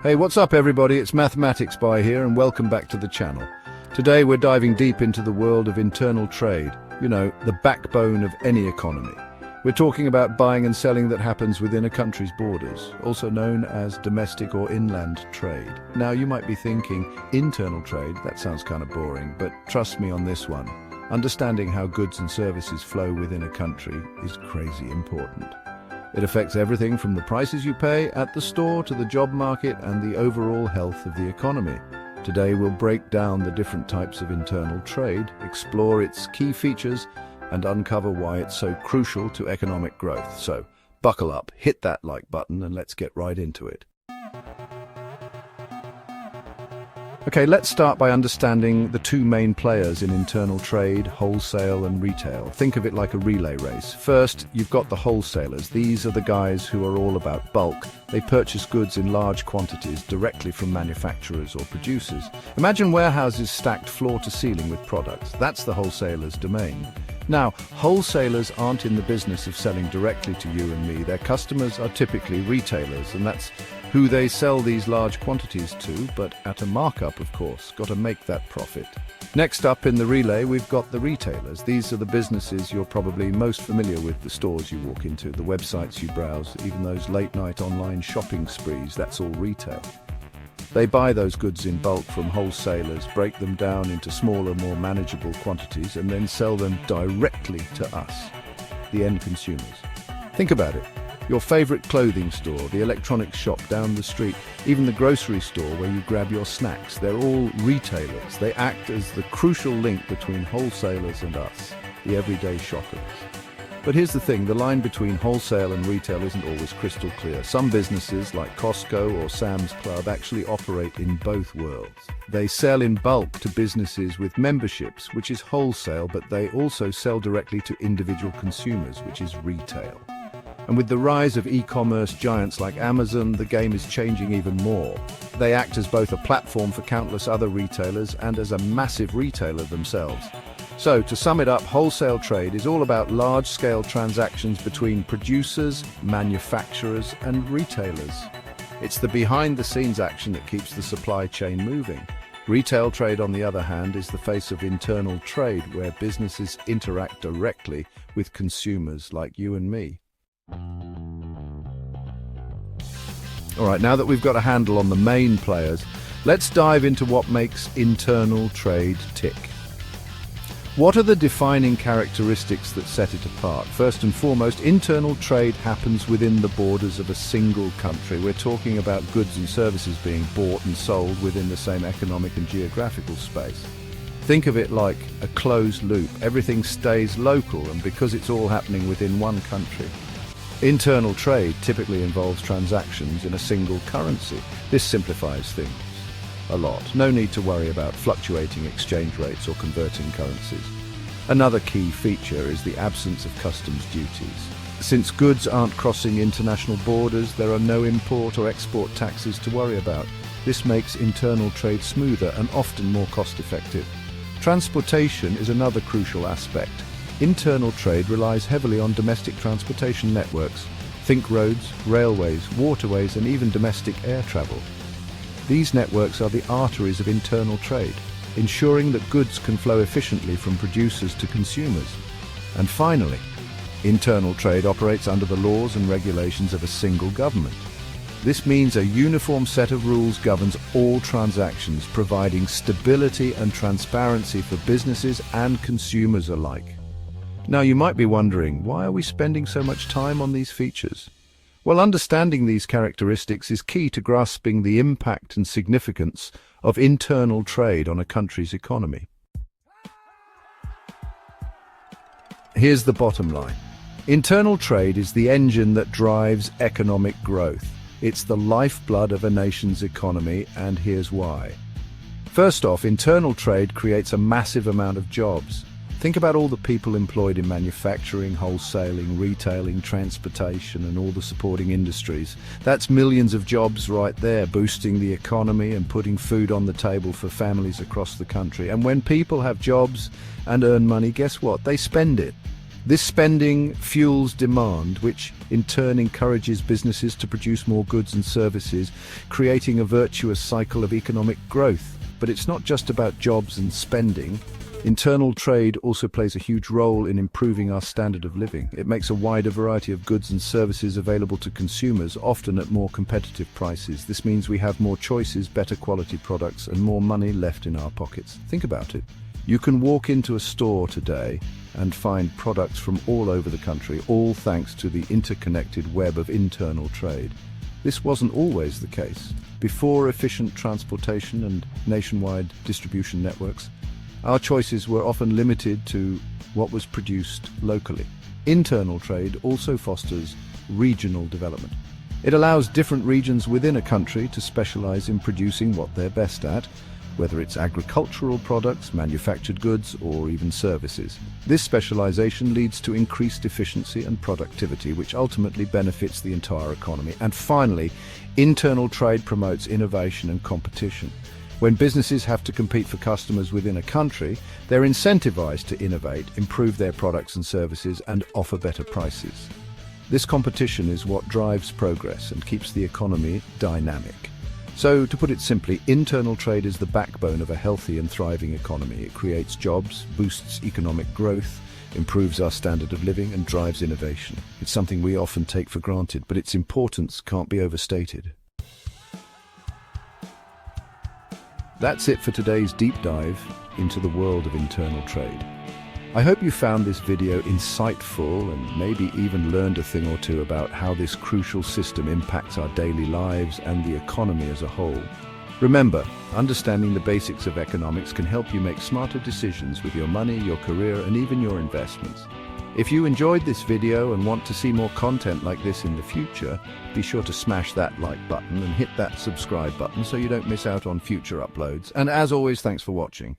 Hey, what's up everybody? It's Mathematics By here and welcome back to the channel. Today we're diving deep into the world of internal trade, the backbone of any economy. We're talking about buying and selling that happens within a country's borders, also known as domestic or inland trade. Now you might be thinking, internal trade, that sounds kind of boring, but trust me on this one. Understanding how goods and services flow within a country is crazy important. It affects everything from the prices you pay at the store to the job market and the overall health of the economy. Today we'll break down the different types of internal trade, explore its key features, and uncover why it's so crucial to economic growth. So, buckle up, hit that like button, and let's get right into it. Okay, let's start by understanding the two main players in internal trade, wholesale and retail. Think of it like a relay race. First, you've got the wholesalers. These are the guys who are all about bulk. They purchase goods in large quantities directly from manufacturers or producers. Imagine warehouses stacked floor to ceiling with products. That's the wholesaler's domain. Now, wholesalers aren't in the business of selling directly to you and me. Their customers are typically retailers, and that's who they sell these large quantities to, but at a markup, of course. Got to make that profit. Next up in the relay, we've got the retailers. These are the businesses you're probably most familiar with, the stores you walk into, the websites you browse, even those late-night online shopping sprees. That's all retail. They buy those goods in bulk from wholesalers, break them down into smaller, more manageable quantities, and then sell them directly to us, the end consumers. Think about it. Your favorite clothing store, the electronics shop down the street, even the grocery store where you grab your snacks, they're all retailers. They act as the crucial link between wholesalers and us, the everyday shoppers. But here's the thing, the line between wholesale and retail isn't always crystal clear. Some businesses, like Costco or Sam's Club, actually operate in both worlds. They sell in bulk to businesses with memberships, which is wholesale, but they also sell directly to individual consumers, which is retail. And with the rise of e-commerce giants like Amazon, the game is changing even more. They act as both a platform for countless other retailers and as a massive retailer themselves. So, to sum it up, wholesale trade is all about large-scale transactions between producers, manufacturers, and retailers. It's the behind-the-scenes action that keeps the supply chain moving. Retail trade, on the other hand, is the face of internal trade, where businesses interact directly with consumers like you and me. Alright, now that we've got a handle on the main players, let's dive into what makes internal trade tick. What are the defining characteristics that set it apart? First and foremost, internal trade happens within the borders of a single country. We're talking about goods and services being bought and sold within the same economic and geographical space. Think of it like a closed loop. Everything stays local, and because it's all happening within one country. Internal trade typically involves transactions in a single currency. This simplifies things a lot. No need to worry about fluctuating exchange rates or converting currencies. Another key feature is the absence of customs duties. Since goods aren't crossing international borders, there are no import or export taxes to worry about. This makes internal trade smoother and often more cost-effective. Transportation is another crucial aspect. Internal trade relies heavily on domestic transportation networks. Think roads, railways, waterways, and even domestic air travel. These networks are the arteries of internal trade, ensuring that goods can flow efficiently from producers to consumers. And finally, internal trade operates under the laws and regulations of a single government. This means a uniform set of rules governs all transactions, providing stability and transparency for businesses and consumers alike. Now you might be wondering, why are we spending so much time on these features? Well, understanding these characteristics is key to grasping the impact and significance of internal trade on a country's economy. Here's the bottom line. Internal trade is the engine that drives economic growth. It's the lifeblood of a nation's economy, and here's why. First off, internal trade creates a massive amount of jobs. Think about all the people employed in manufacturing, wholesaling, retailing, transportation, and all the supporting industries. That's millions of jobs right there, boosting the economy and putting food on the table for families across the country. And when people have jobs and earn money, guess what? They spend it. This spending fuels demand, which in turn encourages businesses to produce more goods and services, creating a virtuous cycle of economic growth. But it's not just about jobs and spending. Internal trade also plays a huge role in improving our standard of living. It makes a wider variety of goods and services available to consumers, often at more competitive prices. This means we have more choices, better quality products, and more money left in our pockets. Think about it. You can walk into a store today and find products from all over the country, all thanks to the interconnected web of internal trade. This wasn't always the case. Before efficient transportation and nationwide distribution networks, our choices were often limited to what was produced locally. Internal trade also fosters regional development. It allows different regions within a country to specialize in producing what they're best at, whether it's agricultural products, manufactured goods, or even services. This specialization leads to increased efficiency and productivity, which ultimately benefits the entire economy. And finally, internal trade promotes innovation and competition. When businesses have to compete for customers within a country, they're incentivized to innovate, improve their products and services, and offer better prices. This competition is what drives progress and keeps the economy dynamic. So, to put it simply, internal trade is the backbone of a healthy and thriving economy. It creates jobs, boosts economic growth, improves our standard of living, and drives innovation. It's something we often take for granted, but its importance can't be overstated. That's it for today's deep dive into the world of internal trade. I hope you found this video insightful and maybe even learned a thing or two about how this crucial system impacts our daily lives and the economy as a whole. Remember, understanding the basics of economics can help you make smarter decisions with your money, your career, and even your investments. If you enjoyed this video and want to see more content like this in the future, be sure to smash that like button and hit that subscribe button so you don't miss out on future uploads. And as always, thanks for watching.